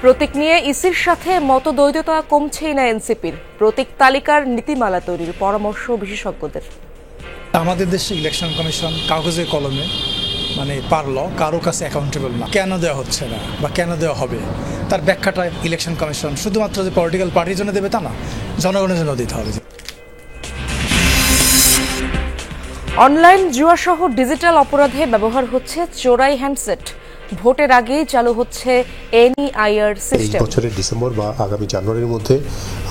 প্রতীক নিয়ে ইসির সাথে মতদ্বৈধতা কমছেই না এনসিপির। প্রতীক তালিকার নীতিমালা তৈরির পরামর্শ বিশেষজ্ঞদের। আমাদের দেশে ইলেকশন কমিশন কাগজে কলমে পারল কারো কাছে অ্যাকাউন্টেবল না। কেন দেওয়া হচ্ছে না বা কেন দেওয়া হবে তার ব্যাখ্যাটা ইলেকশন কমিশন শুধুমাত্র যে পলিটিক্যাল পার্টির জন্য দেবে তা না, জনগণের জন্য দিতে হবে। অনলাইন জুয়া সহ ডিজিটাল অপরাধে ব্যবহার হচ্ছে চোরাই হ্যান্ডসেট। ভোটের আগেই চালু হচ্ছে এনইআইআর সিস্টেম। এই বছরের ডিসেম্বর বা আগামী জানুয়ারির মধ্যে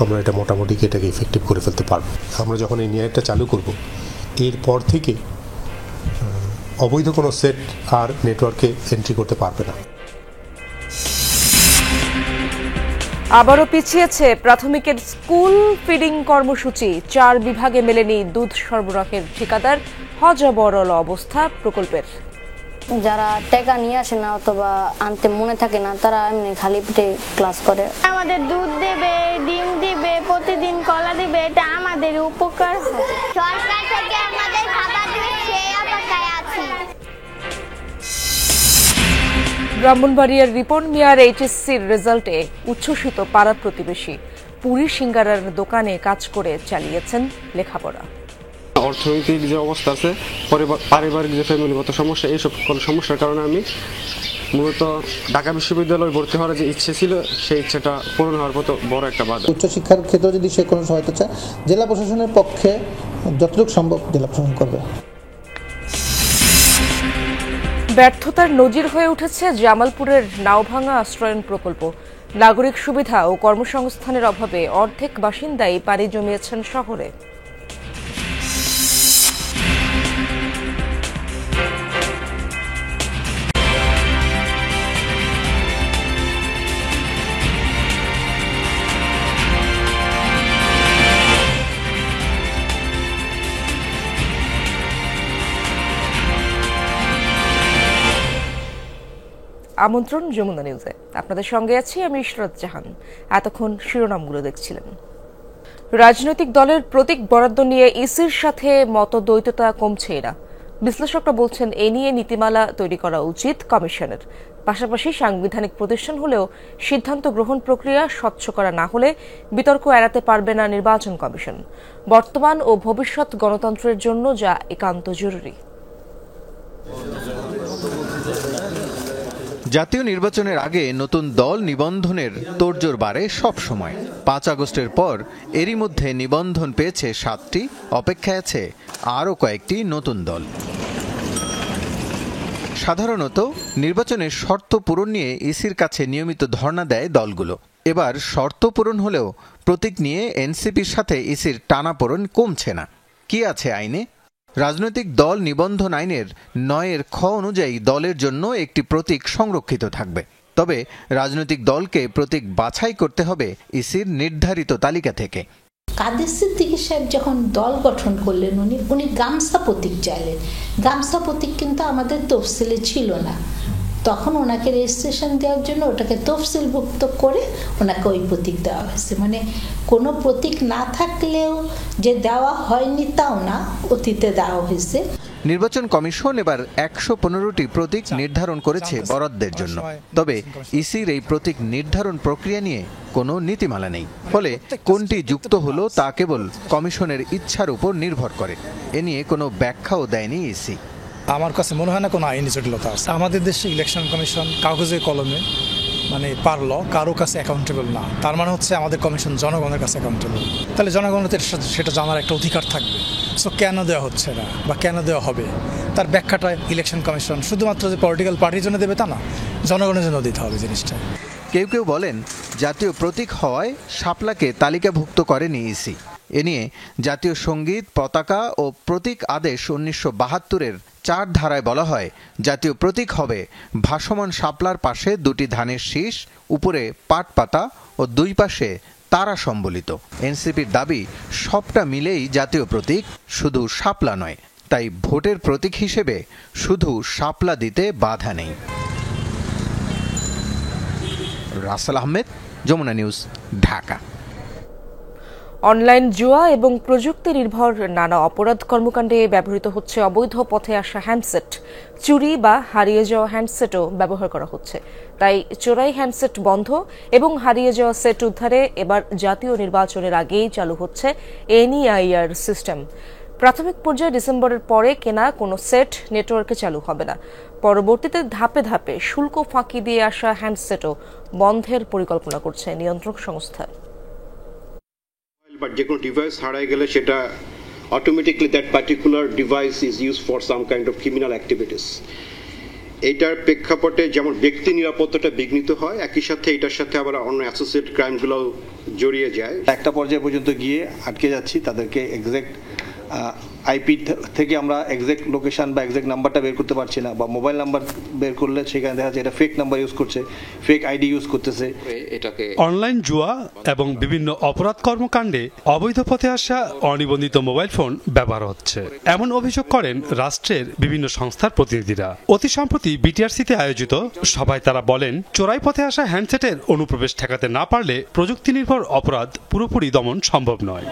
আমরা এটা মোটামুটি এটাকে ইফেক্টিভ করে ফেলতে পারবো। আমরা যখন এনইআইআরটা চালু করব এরপর থেকে অবৈধ কোনো সেট আর নেটওয়ার্কে এন্ট্রি করতে পারবে না। আবারও পিছিয়েছে প্রাথমিকের স্কুল ফিডিং কর্মসূচি। 4 বিভাগে মেলেনি দুধ সরবরাহের ঠিকাদার। হযবরল অবস্থা প্রকল্পের। যারা টাকা নিয়ে আসে না অথবা আনতে মনে থাকে না তারা এমনি খালি পেটে ক্লাস করে। আমাদের দুধ দেবে, ডিম দিবে, প্রতিদিন কলা দিবে, এটা আমাদের উপকার হবে। সরকার থেকে আমাদের খাবার দিবে সেই অপেক্ষায় আছি। ব্রাহ্মণবাড়িয়ার রিপন মিয়ার এইচএসসির রেজাল্টে উচ্ছ্বসিত পাড়া প্রতিবেশী। পুরী সিঙ্গারার দোকানে কাজ করে চালিয়েছেন লেখাপড়া। অর্থনৈতিক যে অবস্থা আছে, পারিবারিক যে ফ্যামিলিগত সমস্যা, এইসব সমস্যার কারণে আমি মূলত ঢাকা বিশ্ববিদ্যালয়ে ভর্তি হওয়ার যে ইচ্ছে ছিল সেই ইচ্ছেটা পূরণ হওয়ার মতো বড় একটা বাধা। উচ্চশিক্ষার ক্ষেত্রে যদি সে কোনো সহায়তা চায়, জেলা প্রশাসনের পক্ষে যতটুকু সম্ভব জেলা প্রশাসন করবে। ব্যর্থতার নজির হয়ে উঠেছে জামালপুরের নাওভাঙা আশ্রয়ন প্রকল্প। নাগরিক সুবিধা ও কর্মসংস্থানের অভাবে অর্ধেক বাসিন্দাই পাড়ি জমিয়েছেন শহরে। আমন্ত্রণ যমুনা নিউজে, আপনাদের সঙ্গে আছি আমি ইশরাত জাহান। এতক্ষণ শিরোনামগুলো দেখছিলেন। রাজনৈতিক দলের প্রতীক বরাদ্দ নিয়ে ইসির সাথে মতদ্বৈধতা কমছেই না। বিশ্লেষকরা বলছেন এ নিয়ে নীতিমালা তৈরি করা উচিত কমিশনের। পাশাপাশি সাংবিধানিক প্রতিষ্ঠান হলেও সিদ্ধান্ত গ্রহণ প্রক্রিয়া স্বচ্ছ করা না হলে বিতর্ক এড়াতে পারবে না নির্বাচন কমিশন। বর্তমান ও ভবিষ্যৎ গণতন্ত্রের জন্য যা একান্ত জরুরি। জাতীয় নির্বাচনের আগে নতুন দল নিবন্ধনের তোড়জোড় বাড়ে সব সময়। 5 আগস্টের পর এরই মধ্যে নিবন্ধন পেয়েছে 7টি, অপেক্ষায় আছে আরও কয়েকটি নতুন দল। সাধারণত নির্বাচনের শর্ত পূরণ নিয়ে ইসির কাছে নিয়মিত ধর্ণা দেয় দলগুলো। এবার শর্ত পূরণ হলেও প্রতীক নিয়ে এনসিপির সাথে ইসির টানাপোড়েন কমছে না। কি আছে আইনে? রাজনৈতিক দল নিবন্ধন আইনের 9 খ অনুযায়ী দলের জন্য একটি প্রতীক সংরক্ষিত থাকবে। তবে রাজনৈতিক দলকে প্রতীক বাছাই করতে হবে ইসির নির্ধারিত তালিকা থেকে। কাদের সিদ্দিকী সাহেব যখন দল গঠন করলেন উনি গামছা প্রতীক চাইলেন। গামছা প্রতীক কিন্তু আমাদের তফসিলে ছিল না। তখন ওনাকে রেজিস্ট্রেশন দেওয়ার জন্য ওটাকে তফসিলভুক্ত করে ওনাকে ওই প্রতীক দেওয়া হয়েছে। কোনো প্রতীক না থাকলেও যে দেওয়া হয়নি তাও না, অতীতে দেওয়া হয়েছে। নির্বাচন কমিশন এবার 115টি প্রতীক নির্ধারণ করেছে বরাদ্দের জন্য। তবে ইসির এই প্রতীক নির্ধারণ প্রক্রিয়া নিয়ে কোনো নীতিমালা নেই। ফলে কোনটি যুক্ত হলো তা কেবল কমিশনের ইচ্ছার উপর নির্ভর করে। এ নিয়ে কোনো ব্যাখ্যাও দেয়নি ইসি। আমার কাছে মনে হয় না কোনো আইনি জটিলতা আছে। আমাদের দেশে ইলেকশন কমিশন কাগজে কলমে পারল কারো কাছে অ্যাকাউন্টেবল না। তার মানে হচ্ছে আমাদের কমিশন জনগণের কাছে অ্যাকাউন্টেবল। তাহলে জনগণের সেটা জানার একটা অধিকার থাকবে। সো কেন দেওয়া হচ্ছে না বা কেন দেওয়া হবে তার ব্যাখ্যাটা ইলেকশন কমিশন শুধুমাত্র যে পলিটিক্যাল পার্টির জন্য দেবে তা না, জনগণের জন্য দিতে হবে জিনিসটা। কেউ কেউ বলেন জাতীয় প্রতীক হওয়ায় শাপলাকে তালিকাভুক্ত করেনি ইসি। এ নিয়ে জাতীয় সঙ্গীত, পতাকা ও প্রতীক আদেশ 1972-এর 4 ধারায় বলা হয় জাতীয় প্রতীক হবে ভাসমান শাপলার পাশে 2টি ধানের শীষ, উপরে পাট পাতা ও 2 পাশে তারা সম্বলিত। এনসিপির দাবি সবটা মিলেই জাতীয় প্রতীক, শুধু শাপলা নয়। তাই ভোটের প্রতীক হিসেবে শুধু শাপলা দিতে বাধা নেই। রাসেল আহমেদ, যমুনা নিউজ, ঢাকা। অনলাইন জুয়া এবং প্রযুক্তি নির্ভর নানা অপরাধ কর্মকাণ্ডে ব্যবহৃত হচ্ছে অবৈধ পথে আসা হ্যান্ডসেট। চুরি বা হারিয়ে যাওয়া হ্যান্ডসেটও ব্যবহার করা হচ্ছে। তাই চোরাই হ্যান্ডসেট বন্ধ এবং হারিয়ে যাওয়া সেট উদ্ধারে এবার জাতীয় নির্বাচনের আগেই চালু হচ্ছে এনইআইআর সিস্টেম। প্রাথমিক পর্যায়ে ডিসেম্বরের পরে কেনা কোনো সেট নেটওয়ার্কে চালু হবে না। পরবর্তীতে ধাপে ধাপে শুল্ক ফাঁকি দিয়ে আসা হ্যান্ডসেটও বন্ধের পরিকল্পনা করছে নিয়ন্ত্রক সংস্থা। বাট যে কোনো ডিভাইস হারায় গেলে সেটা automatically that particular device is use for some kind of criminal activities. এইটার প্রেক্ষাপটে যেমন ব্যক্তি নিরাপত্তাটা বিঘ্নিত হয়, একই সাথে এটার সাথে আবার অন্য অ্যাসোসিয়েট ক্রাইমগুলো জড়িয়ে যায়। একটা পর্যায়ে পর্যন্ত গিয়ে আটকে যাচ্ছি, তাদেরকে এক্সাক্ট আইপি থেকে আমরা এক্সাক্ট লোকেশন বা এক্সাক্ট নাম্বারটা বের করতে পারছি না, বা মোবাইল নাম্বার বের করলে সেখানে দেখা যাচ্ছে এটা ফেক নাম্বার ইউজ করছে, ফেক আইডি ইউজ করতেছে। এটাকে অনলাইন জুয়া এবং বিভিন্ন অপরাধ কর্মকাণ্ডে অবৈধ পথে আসা অনিবন্ধিত মোবাইল ফোন ব্যবহার হচ্ছে, এমন অভিযোগ করেন রাষ্ট্রের বিভিন্ন সংস্থার প্রতিনিধিরা। অতি সম্প্রতি বিটিআরসিতে আয়োজিত সভায় তারা বলেন, চোরাই পথে আসা হ্যান্ডসেটের অনুপ্রবেশ ঠেকাতে না পারলে প্রযুক্তি নির্ভর অপরাধ পুরোপুরি দমন সম্ভব নয়।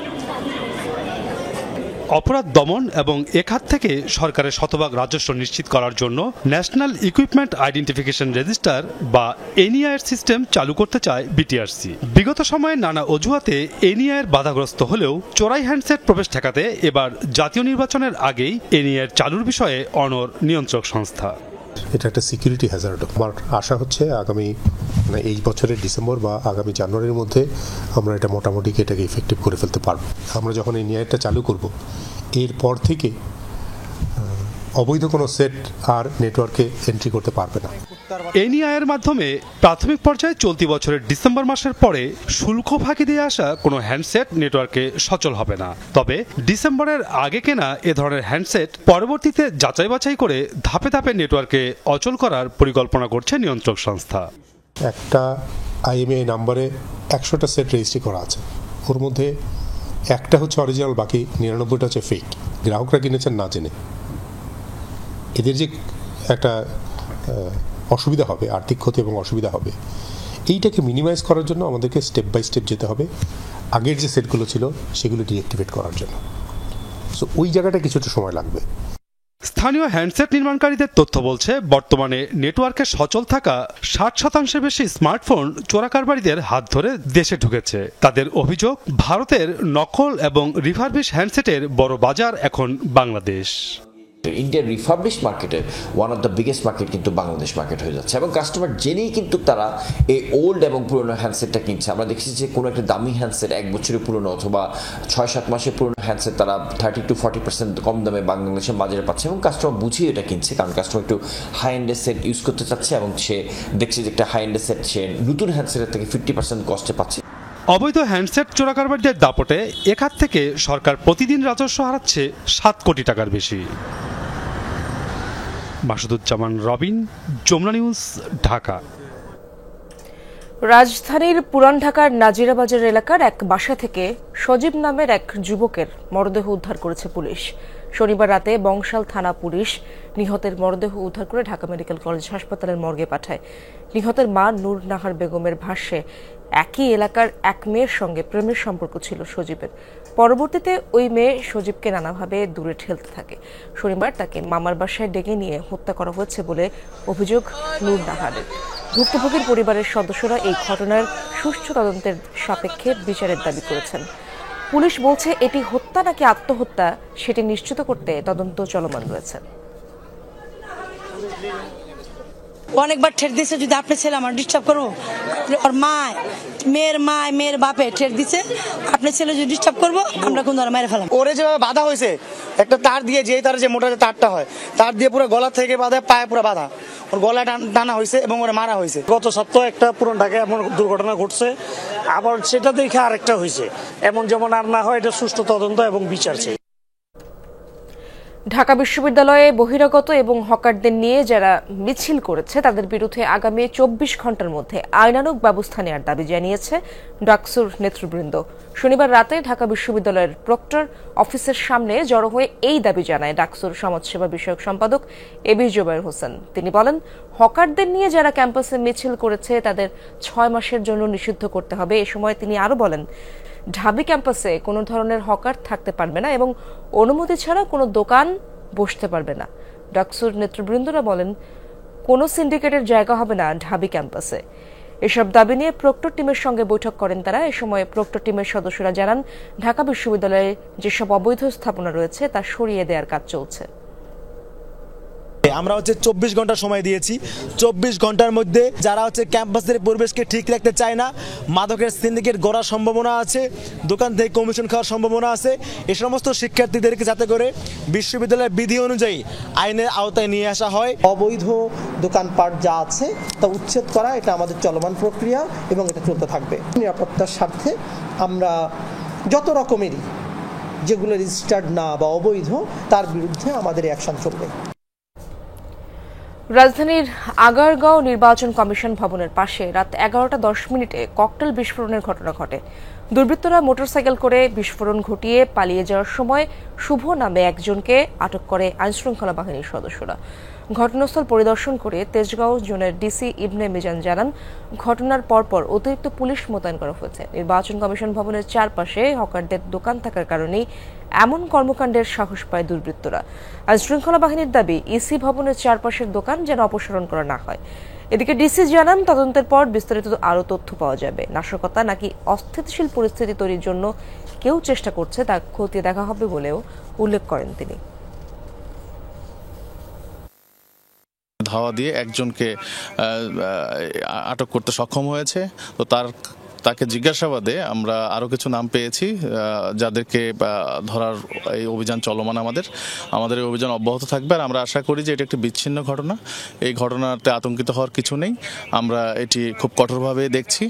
অপরাধ দমন এবং এ খাত থেকে সরকারের শতভাগ রাজস্ব নিশ্চিত করার জন্য ন্যাশনাল ইকুইপমেন্ট আইডেন্টিফিকেশন রেজিস্টার বা এনইআইআর সিস্টেম চালু করতে চায় বিটিআরসি। বিগত সময়ে নানা অজুহাতে এনইআইআর বাধাগ্রস্ত হলেও চোরাই হ্যান্ডসেট প্রবেশ ঠেকাতে এবার জাতীয় নির্বাচনের আগেই এনইআইআর চালুর বিষয়ে অনড় নিয়ন্ত্রক সংস্থা। এটা একটা সিকিউরিটি হ্যাজার্ড। আমার আশা হচ্ছে আগামী এই বছরের ডিসেম্বর বা আগামী জানুয়ারির মধ্যে আমরা এটা মোটামুটি এটাকে ইফেক্টিভ করে ফেলতে পারবো। আমরা যখন এই নিয়ারটা চালু করব, এরপর থেকে অবৈধ কোনো সেট আর নেটওয়ার্কে এন্ট্রি করতে পারবে না। এনইআইআর মাধ্যমে প্রাথমিক পর্যায়ে চলতি বছরের ডিসেম্বর মাসের পরে শুল্ক ফাঁকি দিয়ে আসা কোনো হ্যান্ডসেট নেটওয়ার্কে সচল হবে না। তবে ডিসেম্বরের আগে কেনা এ ধরনের হ্যান্ডসেট পরবর্তীতে যাচাই বাছাই করে ধাপে ধাপে নেটওয়ার্কে অচল করার পরিকল্পনা করছে নিয়ন্ত্রক সংস্থা। একটা আইএমআই নাম্বারে 100টা সেট রেজিস্ট্রি করা আছে, ওর মধ্যে একটা হচ্ছে অরিজিনাল, বাকি 99টা হচ্ছে ফেক। গ্রাহকরা কিনেছেন না জেনে। এদের যে একটা অসুবিধা হবে, আর্থিক ক্ষতি এবং অসুবিধা হবে, এইটাকে মিনিমাইজ করার জন্য আমাদেরকে স্টেপ বাই স্টেপ যেতে হবে আগের যে সেটগুলো ছিল সেগুলো ডিঅ্যাক্টিভেট করার জন্য। সো ওই জায়গাটা কিছুটা সময় লাগবে। স্থানীয় হ্যান্ডসেট নির্মাণকারীদের তথ্য বলছে, বর্তমানে নেটওয়ার্কে সচল থাকা 60% বেশি স্মার্টফোন চোরাকারবারীদের হাত ধরে দেশে ঢুকেছে। তাদের অভিযোগ, ভারতের নকল এবং রিফারবিশ হ্যান্ডসেটের বড় বাজার এখন বাংলাদেশ। ইন্ডিয়ার রিফাবলিশ মার্কেটে one of the biggest market কিন্তু বাংলাদেশ মার্কেট হয়ে যাচ্ছে, এবং কাস্টমার জেনেই কিন্তু তারা এই ওল্ড এবং পুরনো হ্যান্ডসেটটা কিনছে। আমরা দেখছি যে কোনো একটা দামি হ্যান্ডসেট 1 বছরের পুরনো অথবা 6-7 মাসের পুরনো হ্যান্ডসেট তারা 30-40% কম দামে বাংলাদেশের বাজারে পাচ্ছে, এবং কাস্টমার বুঝিয়ে এটা কিনছে, কারণ কাস্টমার একটু হাই এন্ডের সেট ইউজ করতে চাচ্ছে এবং সে দেখছে যে একটা হাই এন্ডের সেট সে নতুন হ্যান্ডসেটের থেকে 50% কস্টে পাচ্ছে। অবৈধ হ্যান্ডসেট চোরাকারবারীদের দাপটে এ খাত থেকে সরকার প্রতিদিন রাজস্ব হারাচ্ছে 7 কোটি টাকার বেশি। মাসুদুজ্জামান রবিন, যমুনা নিউজ, ঢাকা। রাজধানীর পুরান ঢাকার নাজিরাবাজার এলাকার এক বাসা থেকে সজীব নামের এক যুবকের মরদেহ উদ্ধার করেছে পুলিশ। শনিবার রাতে বংশাল থানা পুলিশ নিহতের মরদেহ উদ্ধার করে ঢাকা মেডিকেল কলেজ হাসপাতালের মর্গে পাঠায়। নিহতের মা নূর নাহার বেগমের ভাষ্যে একই এলাকার এক মেয়ের সঙ্গে প্রেমের সম্পর্ক ছিল সজীবের। পরবর্তীতে ওই মেয়ে সজীবকে নানাভাবে দূরে ঠেলতে থাকে। শনিবার তাকে মামার বাসায় ডেকে নিয়ে হত্যা করা হয়েছে বলে অভিযোগ নূর নাহারের। ভুক্তভোগীর পরিবারের সদস্যরা এই ঘটনার সুষ্ঠু তদন্তের সাপেক্ষে বিচারের দাবি করেছেন। পুলিশ বলছে এটি হত্যা নাকি আত্মহত্যা সেটি নিশ্চিত করতে তদন্ত চলমান রয়েছে। অনেকবার ঠেট দিছে, যদি আপনি ছেলে আমার ডিস্টার্ব করবো, ওর মেয়ের বাপে ঠেট দিছে, আপনার ছেলে যদি ডিস্টার্ব করবো আমরা কোন ধরনের মেরে ফেলাম। ওরে যেভাবে বাধা হয়েছে, একটা তার দিয়ে তার যে মোটা তারটা হয়, তার দিয়ে পুরো গলা থেকে বাঁধা, পায়ে পুরো বাঁধা, ওর গলায় টানা হয়েছে এবং ওরা মারা হয়েছে। গত সপ্তাহে একটা পুরান ঢাকায় এমন দুর্ঘটনা ঘটছে, আবার সেটা দেখে আরেকটা হয়েছে। এমন যেমন আর না হয়, এটা সুষ্ঠু তদন্ত এবং বিচার চাই। ঢাকা বিশ্ববিদ্যালয়ে বহিরাগত এবং হকারদের নিয়ে যারা মিছিল করেছে তাদের বিরুদ্ধে আগামী 24 ঘন্টার মধ্যে আইনানুগ ব্যবস্থা নেওয়ার দাবি জানিয়েছে ডাকসুর নেতৃবৃন্দ। শনিবার রাতে ঢাকা বিশ্ববিদ্যালয়ের প্রক্টর অফিসের সামনে জড়ো হয়ে এই দাবি জানায় ডাকসুর সমাজসেবা বিষয়ক সম্পাদক এবি জুবায়ের হোসেন। তিনি বলেন, হকারদের নিয়ে যারা ক্যাম্পাসে মিছিল করেছে তাদের 6 মাসের জন্য নিষিদ্ধ করতে হবে। এ সময় তিনি আরো বলেন, ঢাবি ক্যাম্পাসে কোনো ধরনের হকার থাকতে পারবে না এবং অনুমতি ছাড়া কোনো দোকান বসতে পারবে না। ডাকসুর নেতৃবৃন্দরা বলেন, কোনো সিন্ডিকেটের জায়গা হবে না ঢাবি ক্যাম্পাসে। এসব দাবি নিয়ে প্রক্টর টিমের সঙ্গে বৈঠক করেন তারা। এ সময় প্রক্টর টিমের সদস্যরা জানান, ঢাকা বিশ্ববিদ্যালয়ে যেসব অবৈধ স্থাপনা রয়েছে তা সরিয়ে দেওয়ার কাজ চলছে। আমরা 24 ঘন্টা সময় দিয়েছি। 24 ঘন্টার মধ্যে যারা ক্যাম্পাসের পরিবেশকে ঠিক রাখতে চায় না, মাদকের সিন্ডিকেট গড়ার সম্ভাবনা আছে, দোকান থেকে কমিশন খাওয়ার সম্ভাবনা আছে, এই সমস্ত শিক্ষার্থীদেরকে যাতে করে বিশ্ববিদ্যালয়ের বিধি অনুযায়ী আইনের আওতায় নিয়ে আসা হয়। অবৈধ দোকানপাট যা আছে তা উচ্ছেদ করা, এটা আমাদের চলমান প্রক্রিয়া এবং এটা চলতে থাকবে। নিরাপত্তার স্বার্থে আমরা যত রকমেরই যেগুলো রেজিস্টার্ড না বা অবৈধ তার বিরুদ্ধে আমাদের অ্যাকশন চলবে। রাজধানীর আগারগাঁও নির্বাচন কমিশন ভবনের পাশে রাত 11:10 ককটেল বিস্ফোরণের ঘটনা ঘটে। দুর্বৃত্তরা মোটরসাইকেল করে বিস্ফোরণ ঘটিয়ে পালিয়ে যাওয়ার সময় শুভ নামে একজনকে আটক করে আইনশৃঙ্খলা বাহিনীর সদস্যরা। ঘটনাস্থল পরিদর্শন করে তেজগাঁও জোনের ডিসি ইবনে মিজান জানান, ঘটনার পরপর অতিরিক্ত পুলিশ মোতায়েন করা হয়েছে। নির্বাচন কমিশন ভবনের চারপাশে হকারদের দোকান থাকার কারণেই এমন কর্মকাণ্ডের সাহস পায় দুর্বৃত্তরা। আইনশৃঙ্খলা বাহিনীর দাবি, ইসি ভবনের চারপাশের দোকান যেন অপসারণ করা না হয়। এদিকে ডিসি জানান, তদন্তের পর বিস্তারিত আরও তথ্য পাওয়া যাবে। নাশকতা নাকি অস্থিতিশীল পরিস্থিতি তৈরির জন্য কেউ চেষ্টা করছে তা খতিয়ে দেখা হবে বলেও উল্লেখ করেন তিনি। ধাওয়া দিয়ে একজনকে আটক করতে সক্ষম হয়েছে। তো তাকে জিজ্ঞাসাবাদে আমরা আরও কিছু নাম পেয়েছি যাদেরকে ধরার এই অভিযান চলমান। আমাদের এই অভিযান অব্যাহত থাকবে। আর আমরা আশা করি যে এটি একটি বিচ্ছিন্ন ঘটনা। এই ঘটনাতে আতঙ্কিত হওয়ার কিছু নেই। আমরা এটি খুব কঠোরভাবে দেখছি।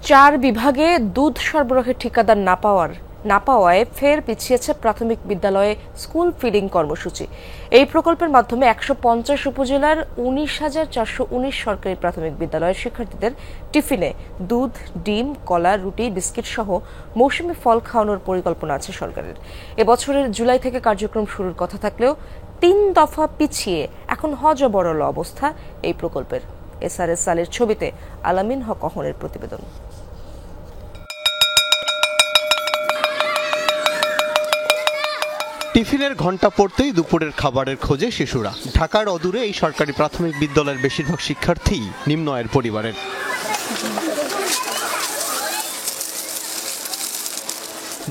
4 বিভাগে দুধ সরবরাহের ঠিকাদার না পাওয়ায় ফের পিছিয়েছে প্রাথমিক বিদ্যালয়ে স্কুল ফিডিং কর্মসূচি। এই প্রকল্পের মাধ্যমে 150 উপজেলার 19,419 সরকারি প্রাথমিক বিদ্যালয়ের শিক্ষার্থীদের টিফিনে দুধ, ডিম, কলা, রুটি, বিস্কিট সহ মৌসুমী ফল খাওয়ানোর পরিকল্পনা আছে সরকারের। এবছরের জুলাই থেকে কার্যক্রম শুরুর কথা থাকলেও 3 দফা পিছিয়ে এখন হযবরল অবস্থা এই প্রকল্পের। এসআরএস সালের ছবিতে আলামিন হক অহনের প্রতিবেদন। টিফিনের ঘণ্টা পড়তেই দুপুরের খাবারের খোঁজে শিশুরা। ঢাকার অদূরে এই সরকারি প্রাথমিক বিদ্যালয়ের বেশিরভাগ শিক্ষার্থী নিম্ন আয়ের পরিবারের।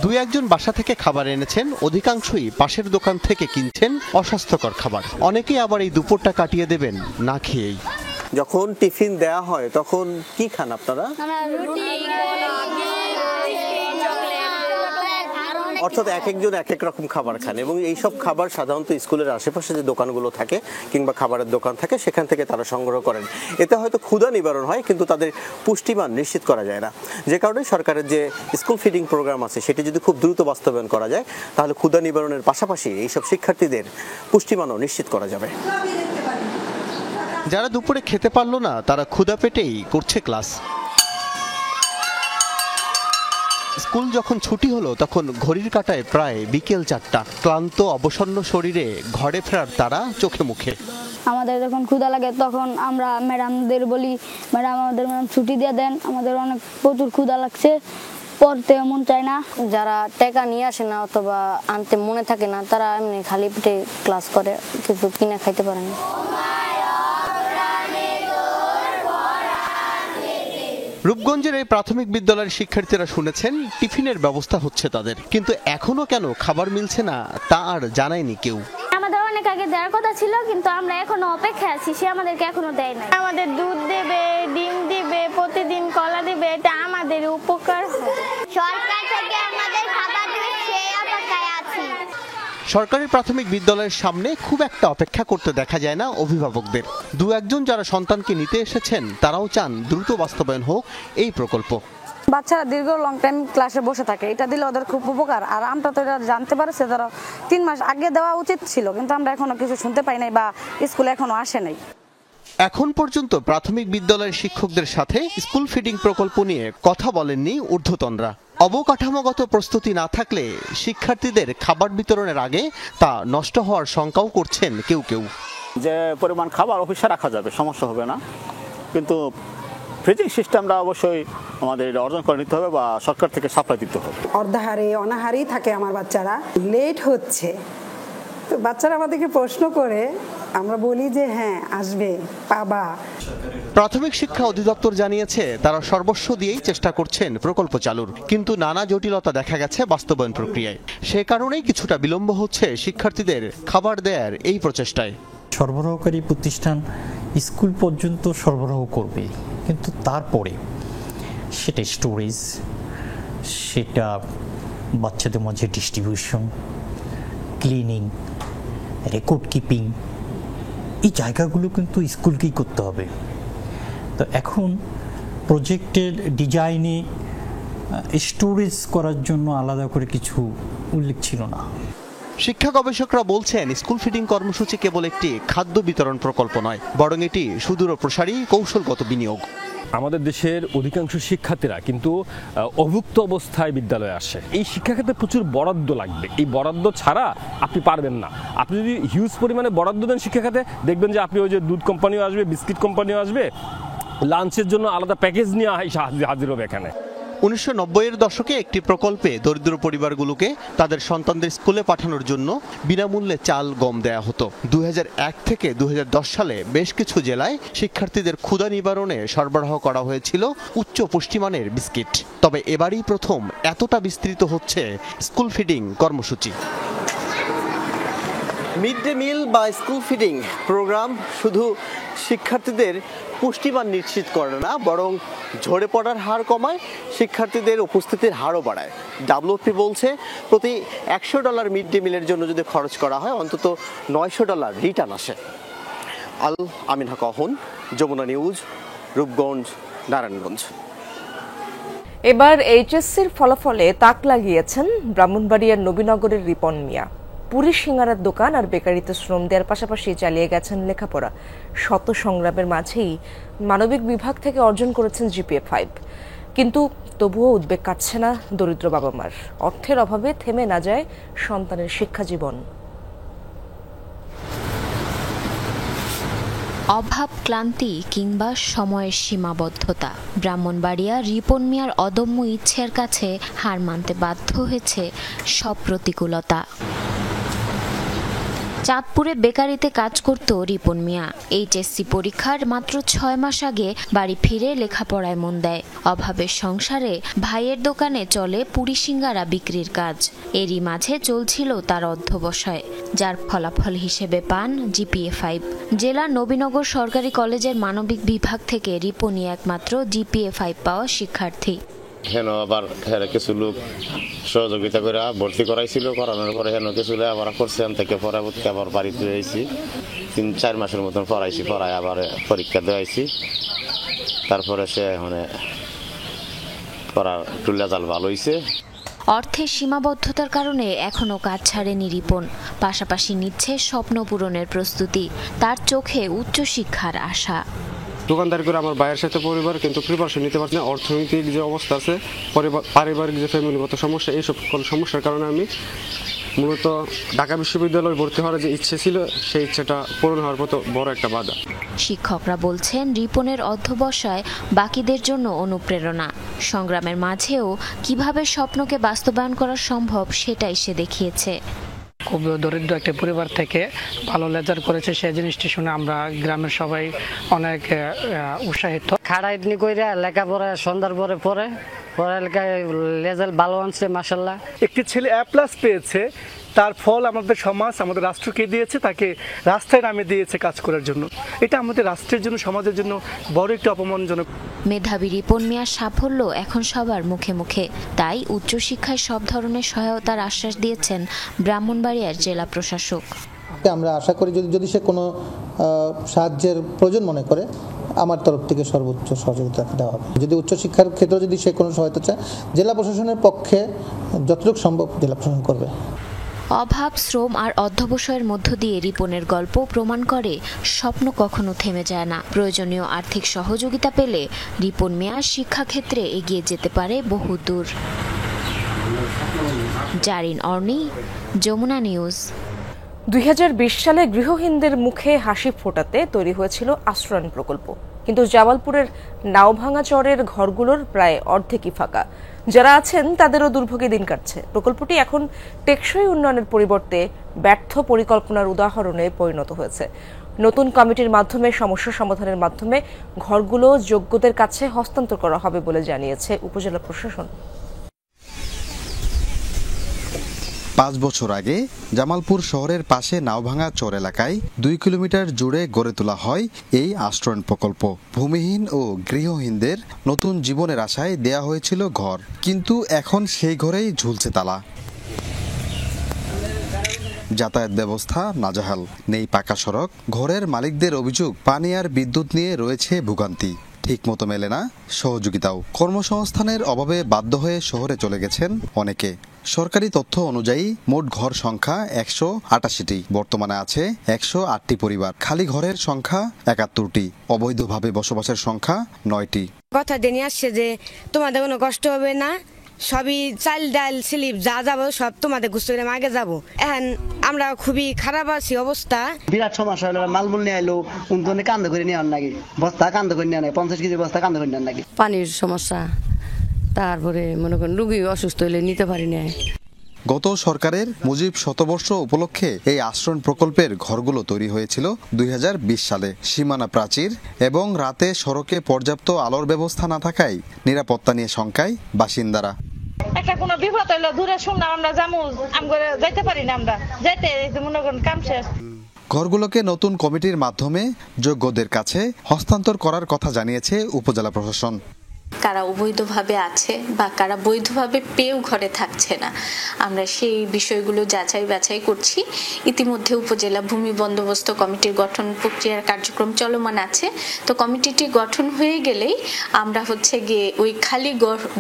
দুই একজন বাসা থেকে খাবার এনেছেন, অধিকাংশই পাশের দোকান থেকে কিনছেন অস্বাস্থ্যকর খাবার। অনেকেই আবার এই দুপুরটা কাটিয়ে দেবেন না খেয়েই। যখন টিফিন দেয়া হয় তখন কি খান আপনারা? অর্থাৎ এক একজন এক এক রকম খাবার খান এবং এইসব খাবার সাধারণত স্কুলের আশেপাশে যে দোকানগুলো থাকে কিংবা খাবারের দোকান থাকে সেখান থেকে তারা সংগ্রহ করেন। এতে হয়তো ক্ষুধা নিবারণ হয় কিন্তু তাদের পুষ্টিমান নিশ্চিত করা যায় না। যে কারণে সরকারের যে স্কুল ফিডিং প্রোগ্রাম আছে সেটি যদি খুব দ্রুত বাস্তবায়ন করা যায় তাহলে ক্ষুধা নিবারণের পাশাপাশি এইসব শিক্ষার্থীদের পুষ্টিমানও নিশ্চিত করা যাবে। যারা দুপুরে খেতে পারল না তারা ক্ষুধা পেটেই করছে ক্লাস। স্কুল যখন ছুটি হলো তখন ঘড়ির কাঁটায় প্রায় বিকেল 4টা। ক্লান্ত অবসন্ন শরীরে ঘরে ফেরার তারা চোখে মুখে। আমাদের যখন ক্ষুধা লাগে তখন আমরা ম্যাডামদের বলি, ম্যাডাম ছুটি দিয়ে দেন, আমাদের অনেক প্রচুর ক্ষুধা লাগছে, পড়তে মন চায় না। যারা টাকা নিয়ে আসে না অথবা আনতে মনে থাকে না তারা এমনি খালি পেটে ক্লাস করে, কিছু কিনে খাইতে পারে না। রূপগঞ্জের এই প্রাথমিক বিদ্যালয়ের শিক্ষার্থীরা শুনেছেন টিফিনের ব্যবস্থা হচ্ছে তাদের, কিন্তু এখনো কেন খাবার মিলছে না তা আর জানায়নি কেউ। আমাদের অনেক আগে দেওয়ার কথা ছিল কিন্তু আমরা এখনো অপেক্ষায় আছি, সে আমাদেরকে এখনো দেয় না। আমাদের দুধ দেবে, ডিম দিবে, প্রতিদিন কলা দিবে, এটা আমাদের উপকার হবে। সরকার থেকে আমাদের খাবার দিবে সেই অপেক্ষায় আছি। সরকারি প্রাথমিক বিদ্যালয়ের সামনে খুব একটা অপেক্ষা করতে দেখা যায় না অভিভাবকদের। দু একজন যারা সন্তানকে নিতে এসেছেন তারাও চান দ্রুত বাস্তবায়ন হোক এই প্রকল্প। বাচ্চারা দীর্ঘ লং টাইম ক্লাসে বসে থাকে, এটা দিলে ওদের খুব উপকার। আর আমরা তো এটা জানতে পারছি তারা 3 মাস আগে দেওয়া উচিত ছিল, কিন্তু আমরা এখনো কিছু শুনতে পাই নাই বা স্কুলে এখনো আসে নাই। এখন পর্যন্ত প্রাথমিক বিদ্যালয়ের শিক্ষকদের সাথে স্কুল ফিডিং প্রকল্প নিয়ে কথা বলেননি ঊর্ধ্বতনরা। অবকাঠামোগত প্রস্তুতি না থাকলে শিক্ষার্থীদের খাবার বিতরণের আগে তা নষ্ট হওয়ার শঙ্কাও করছেন কেউ কেউ। যে পরিমাণ খাবার অফিসে রাখা যাবে সমস্যা হবে না, কিন্তু ফ্রিজিং সিস্টেমটা অবশ্যই আমাদের অর্জন করে নিতে হবে বা সরকার থেকে সাপ্লাই দিতে হবে। অর্ধাহারে অনাহারেই থাকে আমার বাচ্চারা, লেট হচ্ছে, তো বাচ্চারা আমাদেরকে প্রশ্ন করে, আমরা বলি যে হ্যাঁ আসবে পাবা। প্রাথমিক শিক্ষা অধিদপ্তর জানিয়েছে তারা সর্বস্ব দিয়েই চেষ্টা করছেন প্রকল্প চালুর, কিন্তু নানা জটিলতা দেখা গেছে বাস্তবায়ন প্রক্রিয়ায়। সে কারণেই কিছুটা বিলম্ব হচ্ছে শিক্ষার্থীদের খাবার দেয়ার এই প্রচেষ্টায়। সরবরাহকারী প্রতিষ্ঠান স্কুল পর্যন্ত সরবরাহ করবে, কিন্তু তারপরে সেটা স্টোরেজ, সেটা বাচ্চাদের মাঝে ডিস্ট্রিবিউশন, ক্লিনিং, রেকর্ড কিপিং, এই জায়গাগুলো কিন্তু স্কুলকেই করতে হবে। তো এখন প্রজেক্টের ডিজাইনে স্টোরেজ করার জন্য আলাদা করে কিছু উল্লেখ ছিল না। শিক্ষা গবেষকরা বলছেন স্কুল ফিডিং কর্মসূচি কেবল একটি খাদ্য বিতরণ প্রকল্প নয়, বরং এটি সুদূর প্রসারী কৌশলগত বিনিয়োগ। আমাদের দেশের অধিকাংশ শিক্ষার্থীরা কিন্তু অভুক্ত অবস্থায় বিদ্যালয়ে আসে। এই শিক্ষাক্ষেত্রে প্রচুর বরাদ্দ লাগবে, এই বরাদ্দ ছাড়া আপনি পারবেন না। আপনি যদি হিউজ পরিমাণে বরাদ্দ দেন শিক্ষাখাতে, দেখবেন যে আপনি ওই যে দুধ কোম্পানিও আসবে, বিস্কিট কোম্পানিও আসবে, লাঞ্চের জন্য আলাদা প্যাকেজ নিয়ে হাজির হবে এখানে। 1990-এর দশকে একটি প্রকল্পে দরিদ্র পরিবারগুলোকে তাদের সন্তানদের স্কুলে পাঠানোর জন্য বিনামূল্যে চাল গম দেয়া হতো। 2001 থেকে 2010 সালে বেশ কিছু জেলায় শিক্ষার্থীদের ক্ষুধা নিবারণে সরবরাহ করা হয়েছিল উচ্চ পুষ্টিমানের বিস্কিট। তবে এবারই প্রথম এতটা বিস্তৃত হচ্ছে স্কুল ফিডিং কর্মসূচি। মিড ডে মিল বা স্কুল ফিডিং প্রোগ্রাম শুধু শিক্ষার্থীদের পুষ্টিমান নিশ্চিত করে না, বরং ঝরে পড়ার হার কমায়, শিক্ষার্থীদের উপস্থিতির হারও বাড়ায়। WFP বলছে প্রতি $100 মিড ডে মিলের জন্য যদি খরচ করা হয় অন্তত $900 রিটার্ন আসে। আল আমিন হক অহন, যমুনা নিউজ, রূপগঞ্জ, নারায়ণগঞ্জ। এবার এইচএসসির ফলাফলে তাক লাগিয়েছেন ব্রাহ্মণবাড়িয়ার নবীনগরের রিপন মিয়া। পুরী সিঙ্গারার দোকান আর বেকারিতে শ্রম দেওয়ার পাশাপাশি চালিয়ে গেছেন লেখাপড়া। শত সংগ্রামের মাঝেই মানবিক বিভাগ থেকে অর্জন করেছেন GPA 5, কিন্তু তবুও উদ্বেগ কাটছে না দরিদ্র বাবা মার। অর্থের অভাবে থেমে না যায় সন্তানের শিক্ষা জীবন। অভাব, ক্লান্তি কিংবা সময়ের সীমাবদ্ধতা, ব্রাহ্মণবাড়িয়া রিপন মিয়ার অদম্য ইচ্ছের কাছে হার মানতে বাধ্য হয়েছে সব প্রতিকূলতা। চাঁদপুরে বেকারিতে কাজ করত রিপন মিয়া। এইচএসসি পরীক্ষার মাত্র 6 মাস আগে বাড়ি ফিরে লেখাপড়ায় মন দেয়। অভাবের সংসারে ভাইয়ের দোকানে চলে পুরি সিঙ্গারা বিক্রির কাজ। এরই মাঝে চলছিল তার অধ্যবসায়, যার ফলাফল হিসেবে পান GPA 5। জেলার নবীনগর সরকারি কলেজের মানবিক বিভাগ থেকে রিপনই একমাত্র GPA 5 পাওয়া শিক্ষার্থী। হেন আবার কিছু লোক সহযোগিতা করে ভর্তি করাইছিল, করানোর পরে হেন কিছু আবার করছে, থেকে পরবর্তী আবার বাড়িতে রয়েছি 3-4 মাসের মতন পড়াইছি, পড়াই আবার পরীক্ষা দেওয়াইছি। তারপরে সে মানে পড়ার টুল্লা জাল ভালো হয়েছে। অর্থের সীমাবদ্ধতার কারণে এখনো কাজ ছাড়েনি রিপন, পাশাপাশি নিচ্ছে স্বপ্ন পূরণের প্রস্তুতি। তার চোখে উচ্চশিক্ষার আশা। দোকানদারি করে আমার ভাইয়ের সাথে পরিবার কিন্তু প্রিপারেশন নিতে পারছি না। অর্থনৈতিক যে অবস্থা আছে, পারিবারিক যে ফ্যামিলিগত সমস্যা, এইসব সমস্যার কারণে আমি মূলত ঢাকা বিশ্ববিদ্যালয়ে ভর্তি হওয়ার যে ইচ্ছে ছিল সেই ইচ্ছেটা পূরণ হওয়ার মতো বড় একটা বাধা। শিক্ষকরা বলছেন রিপনের অধ্যবসায় বাকিদের জন্য অনুপ্রেরণা। সংগ্রামের মাঝেও কিভাবে স্বপ্নকে বাস্তবায়ন করা সম্ভব সেটাই সে দেখিয়েছে। খুব দরিদ্র একটা পরিবার থেকে ভালো রেজাল্ট করেছে, সেই জিনিসটি শুনে আমরা গ্রামের সবাই অনেক উৎসাহিত। খাড়াইটনি কইরা লেখাপড়া সন্ধ্যার পরে পরে পড়ালেখায় রেজাল্ট ভালো আনছে মাশাআল্লাহ। একটি ছেলে A+ পেয়েছে, তার ফল আমাদের সমাজ, আমাদের রাষ্ট্রকে দিয়েছে, তাকে রাস্তায় নামে দিয়েছে কাজ করার জন্য। এটা আমাদের রাষ্ট্রের জন্য, সমাজের জন্য বড় একটি অপমানজনক। মেধাবী রিপন মিয়ার সাফল্য এখন সবার মুখে মুখে, তাই উচ্চশিক্ষায় সব ধরনের সহায়তার আশ্বাস দিয়েছেন ব্রাহ্মণবাড়িয়ার জেলা প্রশাসক। আমরা আশা করি যদি সে কোনো সাহায্যের প্রয়োজন মনে করে, আমার তরফ থেকে সর্বোচ্চ সহযোগিতা দেওয়া হবে। যদি উচ্চশিক্ষার ক্ষেত্রে যদি সে কোনো সহায়তা চায়, জেলা প্রশাসনের পক্ষে যতটুকু সম্ভব জেলা প্রশাসন করবে। অভাব, শ্রম আর অধ্যবসায়ের মধ্য দিয়ে রিপনের গল্প প্রমাণ করে স্বপ্ন কখনো থেমে যায় না। প্রয়োজনীয় আর্থিক সহযোগিতা পেলে রিপন মিয়া শিক্ষাক্ষেত্রে এগিয়ে যেতে পারে বহুদূর। জারিন অর্নি, যমুনা নিউজ। 2020 সালে গৃহহীনদের মুখে হাসি ফোটাতে তৈরি হয়েছিল আশ্রয়ণ প্রকল্প, কিন্তু জামালপুরের নাওভাঙা চরের ঘরগুলোর প্রায় অর্ধেকই ফাঁকা। যারা আছেন তাদেরও দুর্ভোগে দিন কাটছে। প্রকল্পটি এখন টেকসই উন্নয়নের পরিবর্তে ব্যর্থ পরিকল্পনার উদাহরণে পরিণত হয়েছে। নতুন কমিটির মাধ্যমে সমস্যা সমাধানের মাধ্যমে ঘরগুলো যোগ্যদের কাছে হস্তান্তর করা হবে বলে জানিয়েছে উপজেলা প্রশাসন। 5 বছর আগে জামালপুর শহরের পাশে নাওভাঙা চর এলাকায় 2 কিলোমিটার জুড়ে গড়ে তোলা হয় এই আশ্রয়ণ প্রকল্প। ভূমিহীন ও গৃহহীনদের নতুন জীবনের আশায় দেয়া হয়েছিল ঘর, কিন্তু এখন সেই ঘরেই ঝুলছে তালা। যাতায়াত ব্যবস্থা নাজেহাল, নেই পাকা সড়ক। ঘরের মালিকদের অভিযোগ, পানি আর বিদ্যুৎ নিয়ে রয়েছে ভোগান্তি, ঠিকমতো মেলে না সহযোগিতাও। কর্মসংস্থানের অভাবে বাধ্য হয়ে শহরে চলে গেছেন অনেকে। সরকারি তথ্য অনুযায়ী মোট ঘর সংখ্যা 188টি, বর্তমানে আছে 108টি পরিবার। খালি ঘরের সংখ্যা 71টি, অবৈধভাবে বসবাসের সংখ্যা 9টি। কথা জেনে আসছে যে তোমাদের কোনো কষ্ট হবে না, সবই চাল ডাল স্লিপ যা যাবো সব তোমাদের গুছিয়ে করে আগে যাবো। এখন আমরা খুবই খারাপ আছি অবস্থা। বিরাট সমস্যা হলো, মালমূল নিয়ে আইলো উন্তনে কান্দ করে নিয়ে নাকি, বস্তা কান্দ করে নিয়ে 50 কেজি বস্তা কান্দ করে নেন নাকি। পানির সমস্যা, তারপরে মনে করেন রোগী অসুস্থ হলে নিতে পারি না। গত সরকারের মুজিব শতবর্ষ উপলক্ষে এই আশ্রয়ণ প্রকল্পের ঘরগুলো তৈরি হয়েছিল 2020 সালে। সীমানা প্রাচীর এবং রাতে সড়কে পর্যাপ্ত আলোর ব্যবস্থা না থাকায় নিরাপত্তা নিয়ে শঙ্কায় বাসিন্দারা। একটা কোনো বিপদ হইলো দূরে শুনলাম আমরা যাবো, আমরা যাইতে পারি না, আমরা যাইতে মনে করেন কাম শেষ। ঘরগুলোকে নতুন কমিটির মাধ্যমে যোগ্যদের কাছে হস্তান্তর করার কথা জানিয়েছে উপজেলা প্রশাসন। কারা অবৈধভাবে আছে বা কারা বৈধভাবে পেয়েও ঘরে থাকছে না, আমরা সেই বিষয়গুলো যাচাই বাছাই করছি। ইতিমধ্যে উপজেলা ভূমি বন্দোবস্ত কমিটির গঠন প্রক্রিয়ার কার্যক্রম চলমান আছে। তো কমিটিটি গঠন হয়ে গেলেই আমরা গিয়ে ওই খালি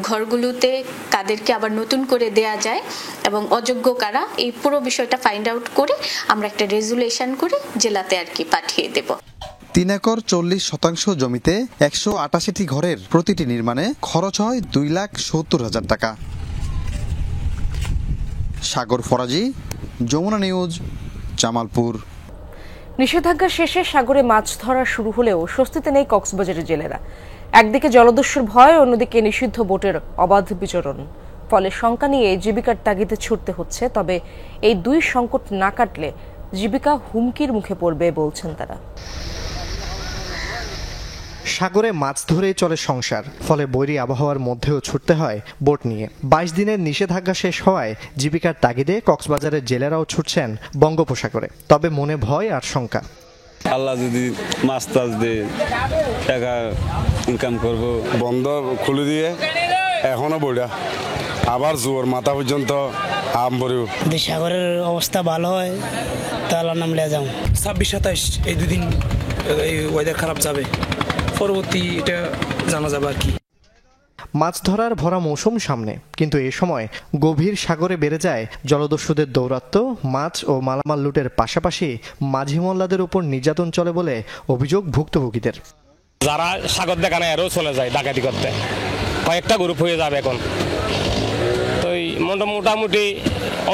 ঘরগুলোতে কাদেরকে আবার নতুন করে দেয়া যায় এবং অযোগ্য কারা, এই পুরো বিষয়টা ফাইন্ড আউট করে আমরা একটা রেজুলেশন করে জেলাতে পাঠিয়ে দেব। 3 একর 40% জমিতে 188টি ঘরের প্রতিটি নির্মাণে খরচ হয় 2,70,000 টাকা। সাগর ফরাজি, যমুনা নিউজ, জামালপুর। নিষেধাজ্ঞা শেষে সাগরে মাছ ধরা শুরু হলেও স্বস্তিতে নেই কক্সবাজারের জেলেরা। একদিকে জলদস্যুর ভয়, অন্যদিকে নিষিদ্ধ বোটের অবাধ বিচরণ। ফলে শঙ্কা নিয়ে জীবিকার তাগিদে ছুটতে হচ্ছে। তবে এই দুই সংকট না কাটলে জীবিকা হুমকির মুখে পড়বে বলছেন তারা। সাগরে মাছ ধরেই চলে সংসার, ফলে বৈরী আবহাওয়ার মধ্যেও ছুটতে হয় বোট নিয়ে। 22 দিনের নিষেধাজ্ঞা শেষ হওয়ায় জীবিকার তাগিদে কক্সবাজারের জেলেরাও ছুটছেন বঙ্গোপসাগরে। তবে মনে ভয় আর শঙ্কা। আল্লাহ যদি মাছ টাছ দিয়ে টাকা ইনকাম করব। বন্ধ খুলে দিয়ে এখনো বইটা আবার জোর মাথা পর্যন্ত আম পড়েও। সাগরের অবস্থা ভালো হয় তাহলে নাম লিয়ে যাও। 26-27 এই দুদিন এই ওয়েদার খারাপ যাবে, পরবর্তী এটা জানা যাবে আর কি। মাছ ধরার ভরা মৌসুম সামনে, কিন্তু এ সময় গভীর সাগরে বেড়ে যায় জলদস্যুদের দৌরাত্ম্য। মাছ ও মালামাল লুটের পাশাপাশি মাঝি মোল্লাদের উপর নির্যাতন চলে বলে অভিযোগ ভুক্তভোগীদের। যারা সাগর দেখানে এরও চলে যায় ডাকাতি করতে, কয়েকটা গ্রুপ হয়ে যাবে এখন। তো মোটামুটি